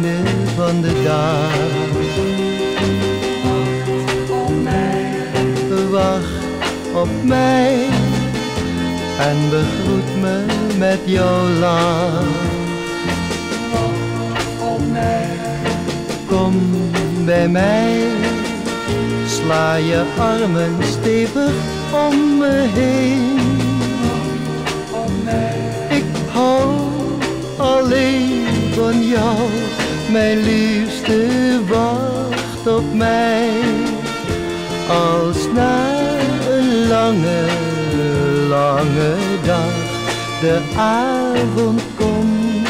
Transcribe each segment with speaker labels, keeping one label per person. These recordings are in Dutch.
Speaker 1: einde van de dag. Wacht op mij en begroet me met jouw lach. Kom bij mij, sla je armen stevig om me heen. Ik hou alleen van jou, mijn liefste, wacht op mij. Als na een lange, lange dag de avond komt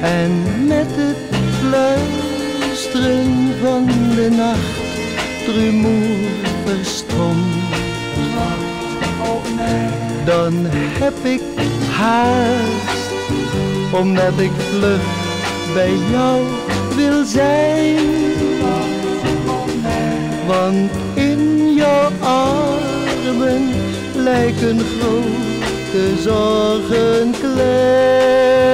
Speaker 1: en met het fluisteren van de nacht rumoer verstroomt, dan heb ik haast, omdat ik vlug bij jou wil zijn. Want in jouw armen lijken grote zorgen klein.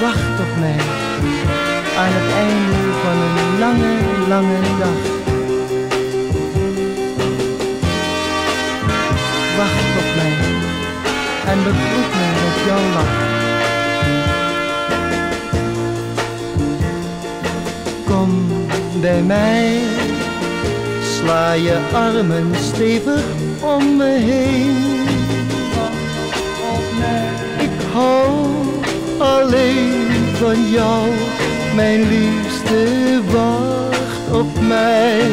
Speaker 1: Wacht op mij aan het einde van een lange, lange dag. Wacht op mij en begroet mij met jouw lach. Kom bij mij, sla je armen stevig om me heen. Ik hou alleen van jou, mijn liefste, wacht op mij.